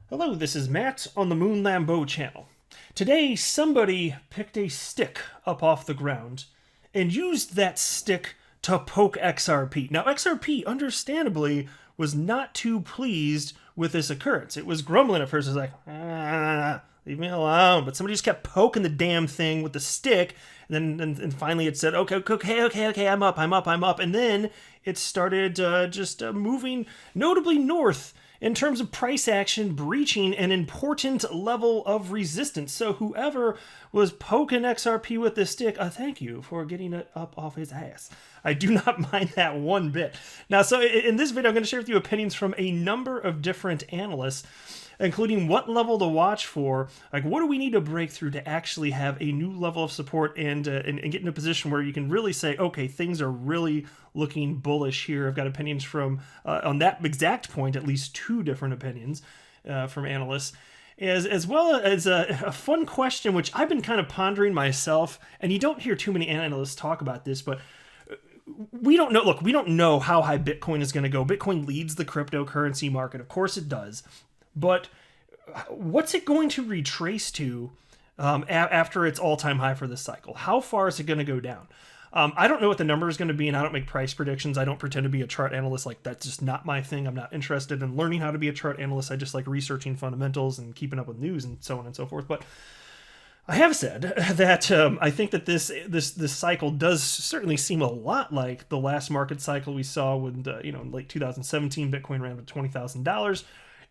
Hello, this is Matt on the Moon Lambeau channel. Today, somebody picked a stick up off the ground and used that stick to poke XRP. Now, XRP, understandably, was not too pleased with this occurrence. It was grumbling at first. It was like, leave me alone. But somebody just kept poking the damn thing with the stick. And then and finally it said, okay, I'm up. And then it started just moving notably north in terms of price action, breaching an important level of resistance. So whoever was poking XRP with this stick, thank you for getting it up off his ass. I do not mind that one bit. Now, so in this video, I'm going to share with you opinions from a number of different analysts, including what level to watch for, like what do we need to break through to actually have a new level of support and get in a position where you can really say, okay, things are really looking bullish here. I've got opinions from, on that exact point, at least two different opinions from analysts, as well as a fun question, which I've been kind of pondering myself, and you don't hear too many analysts talk about this, but we don't know. Look, we don't know how high Bitcoin is going to go. Bitcoin leads the cryptocurrency market. Of course it does. But what's it going to retrace to after its all-time high for this cycle? How far is it going to go down? I don't know what the number is going to be, and I don't make price predictions. I don't pretend to be a chart analyst. Like, that's just not my thing. I'm not interested in learning how to be a chart analyst. I just like researching fundamentals and keeping up with news and so on and so forth. But I have said that I think that this cycle does certainly seem a lot like the last market cycle we saw when in late 2017 Bitcoin ran to $20,000.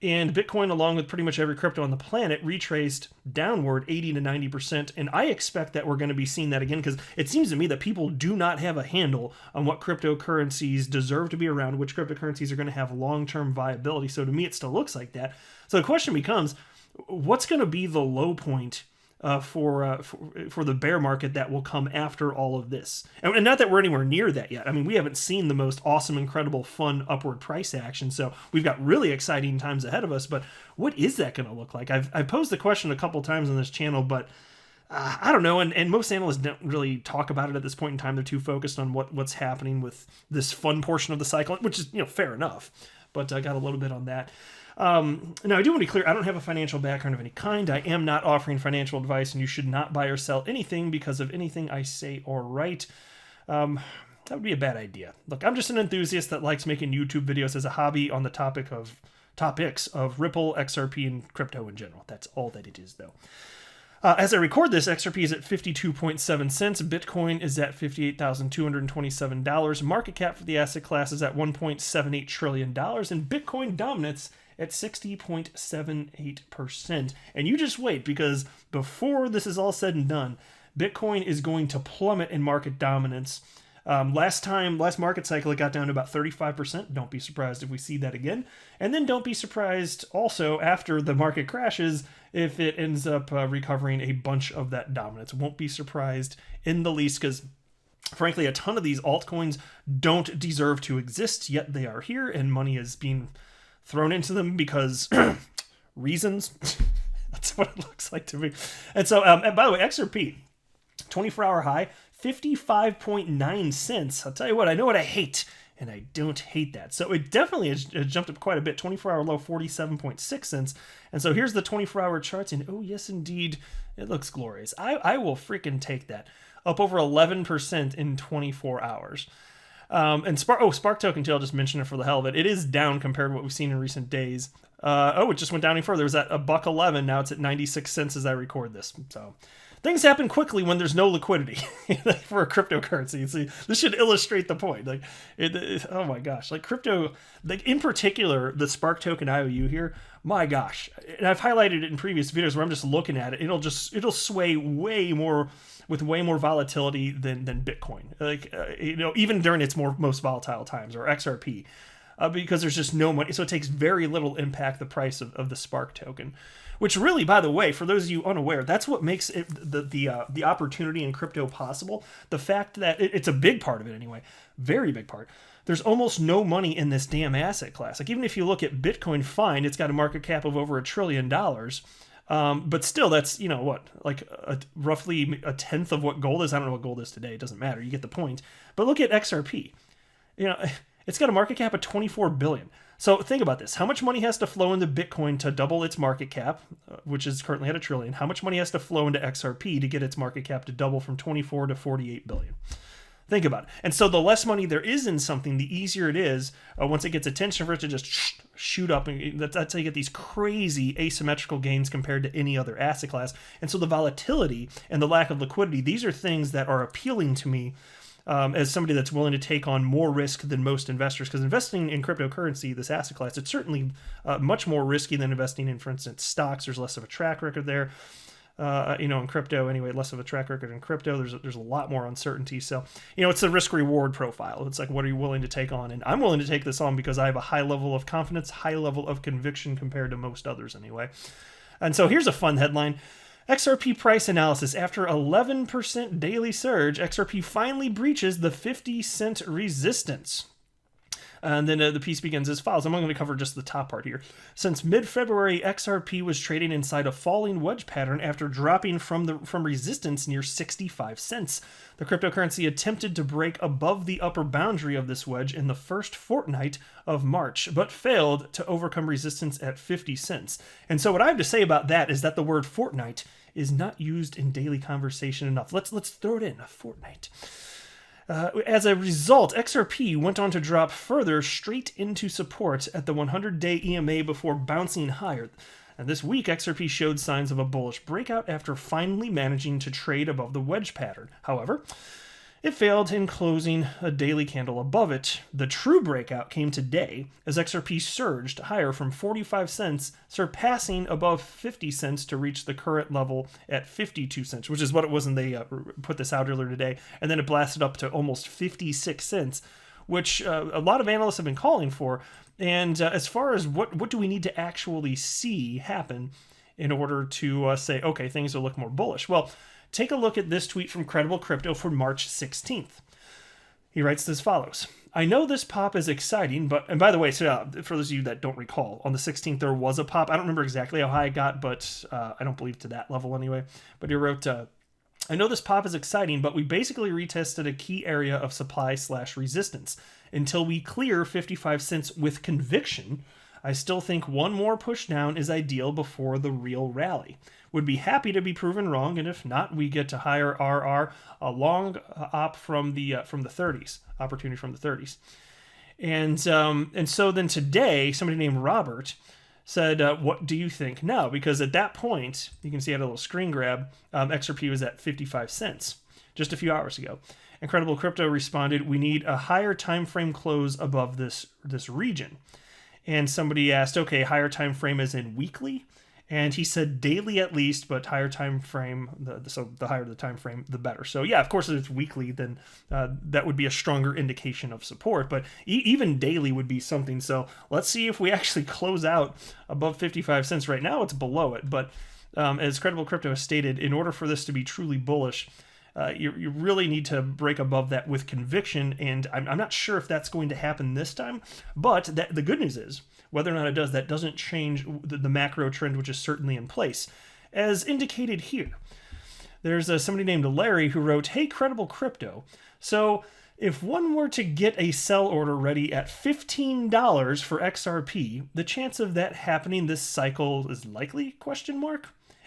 And Bitcoin, along with pretty much every crypto on the planet, retraced downward 80 to 90%. And I expect that we're going to be seeing that again, because it seems to me that people do not have a handle on what cryptocurrencies deserve to be around, which cryptocurrencies are going to have long-term viability. So to me, it still looks like that. So the question becomes, what's going to be the low point for the bear market that will come after all of this? And not that we're anywhere near that yet. I mean, we haven't seen the most awesome, incredible, fun upward price action, so we've got really exciting times ahead of us, but what is that going to look like? I've posed the question a couple times on this channel, but I don't know, and most analysts don't really talk about it at this point in time. They're too focused on what's happening with this fun portion of the cycle, which is, fair enough, but I got a little bit on that. Now, I do want to be clear, I don't have a financial background of any kind. I am not offering financial advice, and you should not buy or sell anything because of anything I say or write. That would be a bad idea. Look, I'm just an enthusiast that likes making YouTube videos as a hobby on the topics of Ripple, XRP, and crypto in general. That's all that it is, though. As I record this, XRP is at 52.7 cents. Bitcoin is at $58,227. Market cap for the asset class is at $1.78 trillion. And Bitcoin dominance at 60.78%. And you just wait, because before this is all said and done, Bitcoin is going to plummet in market dominance. Last market cycle, it got down to about 35%. Don't be surprised if we see that again. And then don't be surprised also after the market crashes if it ends up recovering a bunch of that dominance. Won't be surprised in the least, because frankly, a ton of these altcoins don't deserve to exist, yet they are here, and money is being thrown into them because reasons. That's what it looks like to me. And so, and by the way, XRP, 24-hour high, 55.9 cents. I'll tell you what, I know what I hate, and I don't hate that. So it definitely has jumped up quite a bit. 24-hour low, 47.6 cents. And so here's the 24-hour charts, and oh, yes, indeed, it looks glorious. I will freaking take that. Up over 11% in 24 hours. And Spark Token, too, I'll just mention it for the hell of it. It is down compared to what we've seen in recent days. It just went down even further. It was at $1.11. Now it's at 96 cents as I record this. So things happen quickly when there's no liquidity for a cryptocurrency. See, this should illustrate the point. Oh my gosh, crypto, in particular, the Spark Token IOU here. My gosh, and I've highlighted it in previous videos where I'm just looking at it. It'll sway way more with way more volatility than Bitcoin. Even during its most volatile times, or XRP. Because there's just no money. So it takes very little impact the price of the Spark token. Which really, by the way, for those of you unaware, that's what makes it the opportunity in crypto possible. The fact that it's a big part of it anyway, very big part. There's almost no money in this damn asset class. Even if you look at Bitcoin, fine, it's got a market cap of over $1 trillion. But still, that's, roughly a tenth of what gold is. I don't know what gold is today. It doesn't matter. You get the point. But look at XRP. It's got a market cap of $24 billion. So think about this. How much money has to flow into Bitcoin to double its market cap, which is currently at $1 trillion? How much money has to flow into XRP to get its market cap to double from 24 to 48 billion? Think about it. And so the less money there is in something, the easier it is once it gets attention for it to just shoot up. And that's how you get these crazy asymmetrical gains compared to any other asset class. And so the volatility and the lack of liquidity, these are things that are appealing to me as somebody that's willing to take on more risk than most investors. Because investing in cryptocurrency, this asset class, it's certainly much more risky than investing in, for instance, stocks. There's less of a track record there. In crypto anyway, less of a track record in crypto. There's a lot more uncertainty. So, it's the risk reward profile. It's like, what are you willing to take on? And I'm willing to take this on because I have a high level of confidence, high level of conviction compared to most others anyway. And so here's a fun headline. XRP price analysis. After 11% daily surge, XRP finally breaches the 50-cent resistance. And then the piece begins as follows. I'm only going to cover just the top part here. Since mid-February, XRP was trading inside a falling wedge pattern after dropping from resistance near 65 cents. The cryptocurrency attempted to break above the upper boundary of this wedge in the first fortnight of March, but failed to overcome resistance at 50 cents. And so what I have to say about that is that the word fortnight is not used in daily conversation enough. Let's throw it in, a fortnight. As a result, XRP went on to drop further straight into support at the 100-day EMA before bouncing higher. And this week, XRP showed signs of a bullish breakout after finally managing to trade above the wedge pattern. However, it failed in closing a daily candle above it. The true breakout came today as XRP surged higher from 45 cents, surpassing above 50 cents to reach the current level at 52 cents, which is what it was when they put this out earlier today. And then it blasted up to almost 56 cents, which a lot of analysts have been calling for. And as far as what do we need to actually see happen in order to say, okay, things will look more bullish? Well, take a look at this tweet from Leb Krypto from March 16th. He writes as follows. I know this pop is exciting, but, and by the way, so for those of you that don't recall, on the 16th there was a pop. I don't remember exactly how high it got, but I don't believe to that level anyway. But he wrote, I know this pop is exciting, but we basically retested a key area of supply/resistance. Until we clear 55 cents with conviction, I still think one more push down is ideal before the real rally. Would be happy to be proven wrong, and if not, we get to higher RR, a long op from the 30s, opportunity from the 30s. And so then today, somebody named Robert said, what do you think now? Because at that point, you can see I had a little screen grab, XRP was at 55 cents just a few hours ago. Leb Krypto responded, we need a higher time frame close above this region. And somebody asked, okay, higher time frame as in weekly? And he said daily at least, but higher time frame, so the higher the time frame, the better. So yeah, of course, if it's weekly, then that would be a stronger indication of support. But even daily would be something. So let's see if we actually close out above 55 cents. Right now, it's below it. But as Leb Krypto has stated, in order for this to be truly bullish, you really need to break above that with conviction, and I'm not sure if that's going to happen this time, but the good news is, whether or not it does, that doesn't change the macro trend, which is certainly in place. As indicated here, there's somebody named Larry who wrote, hey, Leb Krypto, so if one were to get a sell order ready at $15 for XRP, the chance of that happening this cycle is likely, ?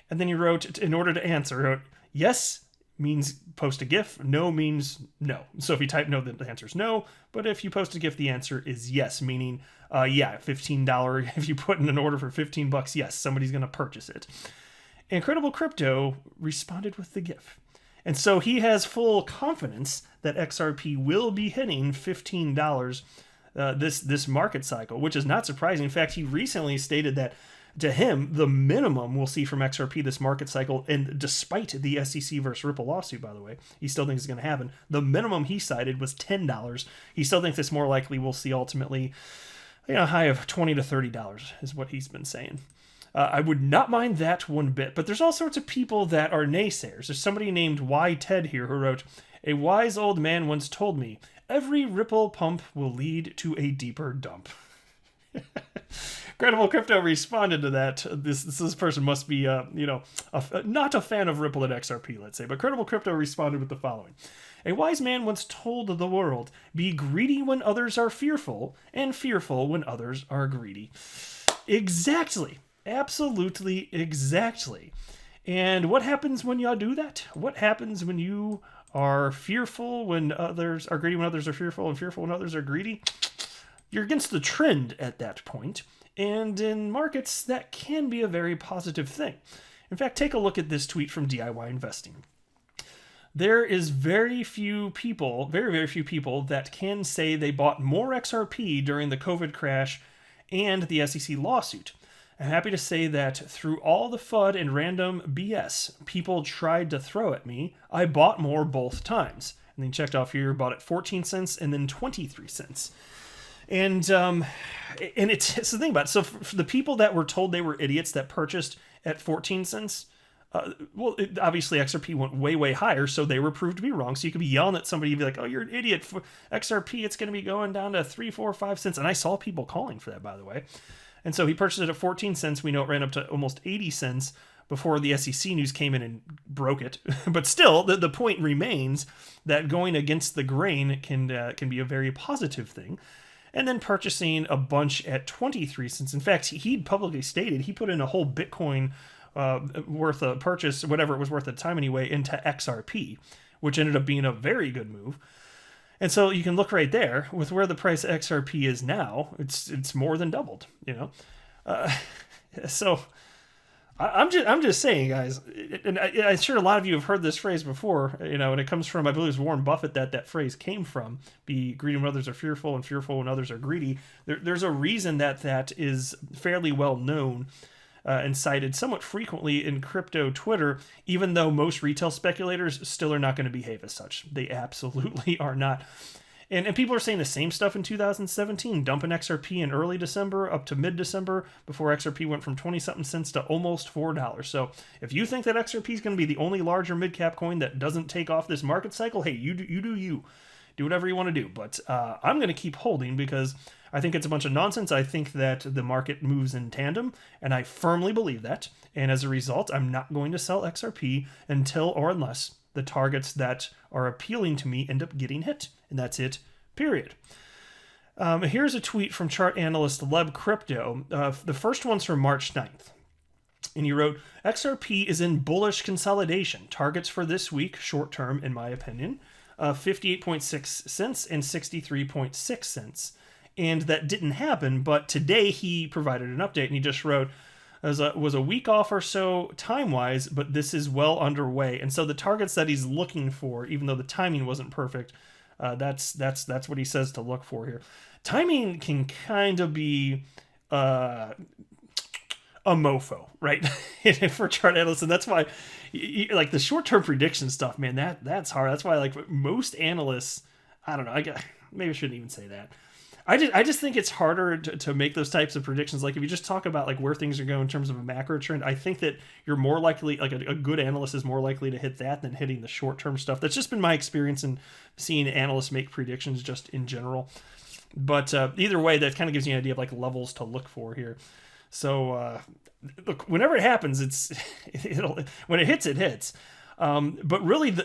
And then he wrote, in order to answer, he wrote, yes means post a GIF, no means no. So if you type no, the answer is no. But if you post a GIF, the answer is yes, meaning, yeah, $15. If you put in an order for $15, yes, somebody's going to purchase it. And Leb Krypto responded with the GIF. And so he has full confidence that XRP will be hitting $15 this market cycle, which is not surprising. In fact, he recently stated that to him, the minimum we'll see from XRP this market cycle, and despite the SEC versus Ripple lawsuit, by the way, he still thinks it's going to happen. The minimum he cited was $10. He still thinks it's more likely we'll see ultimately a high of $20 to $30 is what he's been saying. I would not mind that one bit, but there's all sorts of people that are naysayers. There's somebody named Y Ted here who wrote, a wise old man once told me, every Ripple pump will lead to a deeper dump. Credible Crypto responded to that. This person must be, not a fan of Ripple at XRP, let's say. But Credible Crypto responded with the following. A wise man once told the world, be greedy when others are fearful, and fearful when others are greedy. Exactly. Absolutely exactly. And what happens when you do that? What happens when you are fearful when others are greedy, when others are fearful, and fearful when others are greedy? You're against the trend at that point. And in markets, that can be a very positive thing. In fact, take a look at this tweet from DIY Investing. There is very few people that can say they bought more XRP during the COVID crash and the SEC lawsuit. I'm happy to say that through all the FUD and random BS people tried to throw at me, I bought more both times. And then checked off here, bought at 14 cents and then 23 cents. And it's the thing about it. So for the people that were told they were idiots that purchased at 14 cents, obviously XRP went way, way higher, so they were proved to be wrong. So you could be yelling at somebody, you'd be like, oh, you're an idiot. For XRP, it's going to be going down to 3, 4, 5 cents. And I saw people calling for that, by the way. And so he purchased it at 14 cents. We know it ran up to almost 80 cents before the SEC news came in and broke it. But still, the point remains that going against the grain can be a very positive thing. And then purchasing a bunch at 23 cents. In fact, he publicly stated he put in a whole Bitcoin worth of purchase, whatever it was worth at the time anyway, into XRP, which ended up being a very good move. And so you can look right there with where the price of XRP is now. It's more than doubled, So I'm just saying, guys, and I'm sure a lot of you have heard this phrase before, and it comes from, I believe it was Warren Buffett that phrase came from, be greedy when others are fearful and fearful when others are greedy. There's a reason that is fairly well known and cited somewhat frequently in crypto Twitter, even though most retail speculators still are not going to behave as such. They absolutely are not. And people are saying the same stuff in 2017, dumping XRP in early December up to mid-December before XRP went from 20-something cents to almost $4. So if you think that XRP is going to be the only large or mid-cap coin that doesn't take off this market cycle, hey, you do you. Do whatever you want to do. But I'm going to keep holding because I think it's a bunch of nonsense. I think that the market moves in tandem, and I firmly believe that. And as a result, I'm not going to sell XRP until or unless the targets that are appealing to me end up getting hit. And that's it, period. Here's a tweet from chart analyst Leb Krypto. The first one's from March 9th. And he wrote, XRP is in bullish consolidation. Targets for this week, short term, in my opinion, 58.6 cents and 63.6 cents. And that didn't happen, but today he provided an update, and he just wrote, was a week off or so time-wise, but this is well underway. And so the targets that he's looking for, even though the timing wasn't perfect, that's what he says to look for here. Timing can kind of be a mofo, right? For chart analysts, and that's why, like the short-term prediction stuff, man, that's hard. That's why, like most analysts, I don't know. Maybe I shouldn't even say that. I just think it's harder to make those types of predictions. Like if you just talk about like where things are going in terms of a macro trend, I think that you're more likely, like a good analyst is more likely to hit that than hitting the short-term stuff. That's just been my experience in seeing analysts make predictions just in general. But either way, that kind of gives you an idea of like levels to look for here. So look, whenever it happens, when it hits, it hits. But really,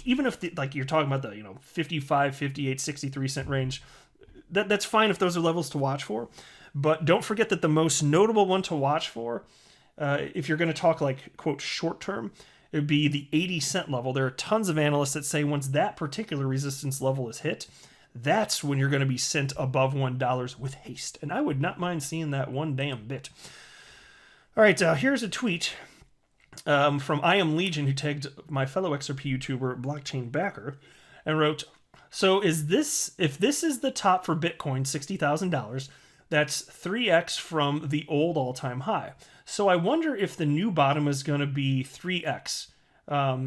even if like you're talking about the 55, 58, 63 cent range, that's fine if those are levels to watch for. But don't forget that the most notable one to watch for, if you're going to talk like quote short term, it would be the 80 cent level. There are tons of analysts that say once that particular resistance level is hit, that's when you're going to be sent above $1 with haste. And I would not mind seeing that one damn bit. All right, here's a tweet from I Am Legion, who tagged my fellow XRP YouTuber Blockchain Backer and wrote, so if this is the top for Bitcoin, $60,000, that's 3x from the old all-time high. So I wonder if the new bottom is going to be 3x.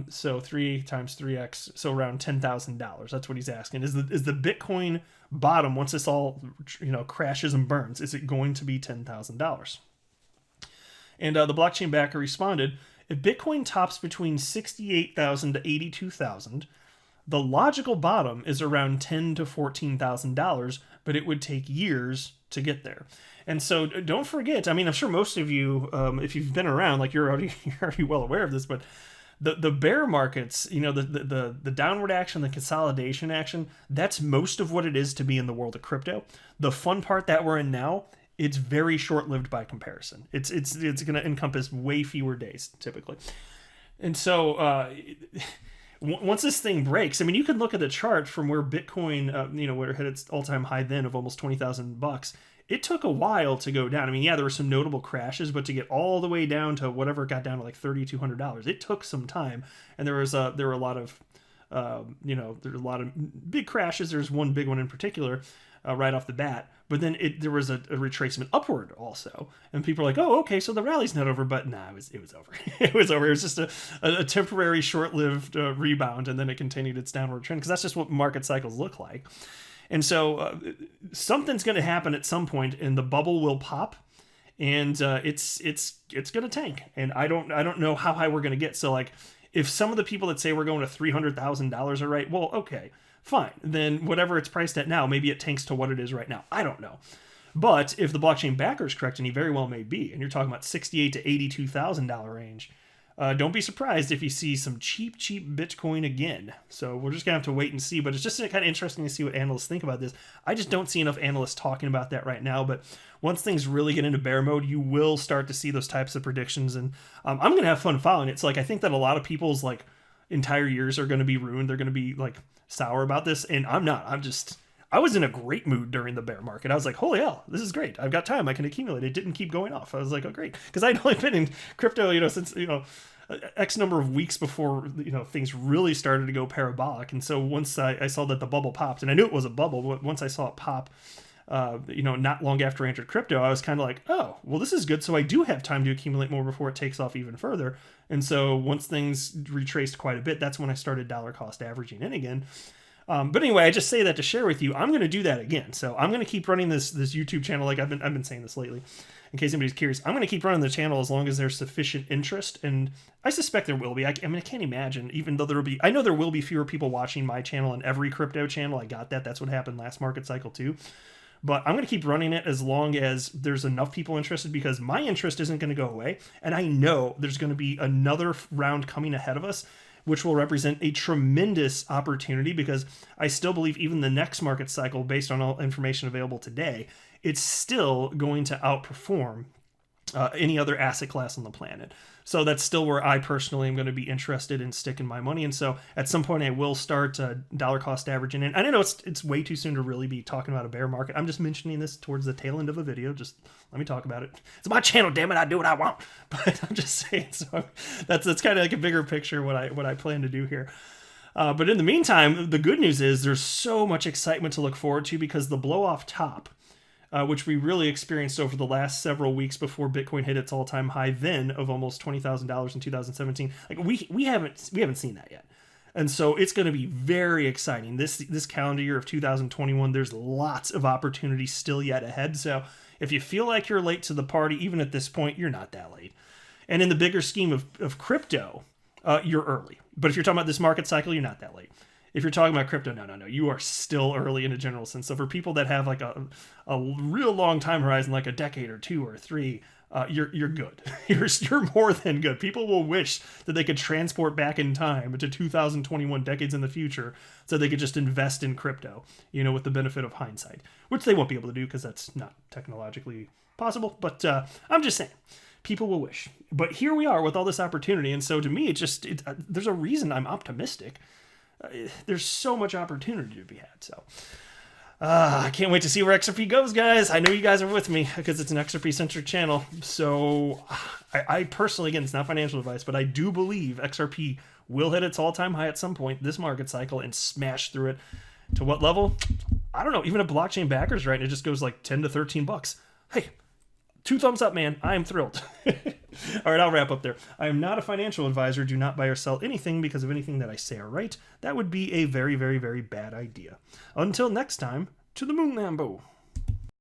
So 3 times 3x, so around $10,000. That's what he's asking. Is the Bitcoin bottom, once this all crashes and burns, is it going to be $10,000? And the Blockchain Backer responded, if Bitcoin tops between 68,000 to 82,000, the logical bottom is around $10,000 to $14,000, but it would take years to get there. And so don't forget, I mean, I'm sure most of you, if you've been around, like you're already well aware of this, but the bear markets, you know, the downward action, the consolidation action, that's most of what it is to be in the world of crypto. The fun part that we're in now, it's very short-lived by comparison. It's going to encompass way fewer days typically. And so once this thing breaks, I mean, you can look at the chart from where Bitcoin, you know, where it hit its all-time high then of almost $20,000. It took a while to go down. I mean, yeah, there were some notable crashes, but to get all the way down to whatever it got down to like $3,200, it took some time. And there were a lot of, you know, there were a lot of big crashes. There's one big one in particular right off the bat. But then there was a retracement upward also, and people are like, "Oh, okay, so the rally's not over." But nah, it was over. It was over. It was just a temporary, short-lived rebound, and then it continued its downward trend because that's just what market cycles look like. And so something's going to happen at some point, and the bubble will pop, and it's going to tank. And I don't know how high we're going to get. So like, if some of the people that say we're going to $300,000 are right, well, okay, fine. Then whatever it's priced at now, maybe it tanks to what it is right now. I don't know. But if the blockchain backer is correct, and he very well may be, and you're talking about $68,000 to $82,000 range, don't be surprised if you see some cheap Bitcoin again. So we're just going to have to wait and see. But it's just kind of interesting to see what analysts think about this. I just don't see enough analysts talking about that right now. But once things really get into bear mode, you will start to see those types of predictions. And I'm going to have fun following it. So like, I think that a lot of people's like entire years are going to be ruined. They're going to be like sour about this. And I'm not. I was in a great mood during the bear market. I was like, holy hell, this is great. I've got time. I can accumulate. It didn't keep going off. I was like, oh, great. Because I'd only been in crypto, you know, since, you know, X number of weeks before, you know, things really started to go parabolic. And so once I saw that the bubble popped, and I knew it was a bubble, but once I saw it pop, you know, not long after I entered crypto, I was kind of like, oh, well, this is good. So I do have time to accumulate more before it takes off even further. And so once things retraced quite a bit, that's when I started dollar cost averaging in again. But anyway, I just say that to share with you. I'm going to do that again. So I'm going to keep running this YouTube channel. Like I've been saying this lately, in case anybody's curious. I'm going to keep running the channel as long as there's sufficient interest, and I suspect there will be. I mean, I can't imagine, even though I know there will be fewer people watching my channel and every crypto channel. I got that. That's what happened last market cycle too. But I'm going to keep running it as long as there's enough people interested, because my interest isn't going to go away, and I know there's going to be another round coming ahead of us, which will represent a tremendous opportunity, because I still believe even the next market cycle, based on all information available today, it's still going to outperform any other asset class on the planet. So that's still where I personally am going to be interested in sticking my money. And so at some point I will start dollar cost averaging in. I know it's way too soon to really be talking about a bear market. I'm just mentioning this towards the tail end of a video. Just let me talk about it. It's my channel, damn it. I do what I want. But I'm just saying. So that's kind of like a bigger picture what I plan to do here. But in the meantime, the good news is there's so much excitement to look forward to, because the blow off top, which we really experienced over the last several weeks before Bitcoin hit its all-time high then of almost $20,000 in 2017. Like we haven't seen that yet. And so it's going to be very exciting. This calendar year of 2021, there's lots of opportunities still yet ahead. So if you feel like you're late to the party, even at this point, you're not that late. And in the bigger scheme of crypto, you're early. But if you're talking about this market cycle, you're not that late. If you're talking about crypto, no, you are still early in a general sense. So for people that have like a real long time horizon, like a decade or 2 or 3, you're good. You're more than good. People will wish that they could transport back in time to 2021, decades in the future, so they could just invest in crypto, you know, with the benefit of hindsight, which they won't be able to do because that's not technologically possible. But I'm just saying, people will wish. But here we are with all this opportunity. And so to me, there's a reason I'm optimistic. There's so much opportunity to be had. So I can't wait to see where XRP goes, guys. I know you guys are with me because it's an XRP-centric channel. So I personally, again, it's not financial advice, but I do believe XRP will hit its all-time high at some point this market cycle and smash through it. To what level? I don't know. Even if blockchain backers right, and it just goes like $10 to $13. Hey, 2 thumbs up, man. I am thrilled. All right, I'll wrap up there. I am not a financial advisor. Do not buy or sell anything because of anything that I say or write. That would be a very, very, very bad idea. Until next time, to the moon, Lambo.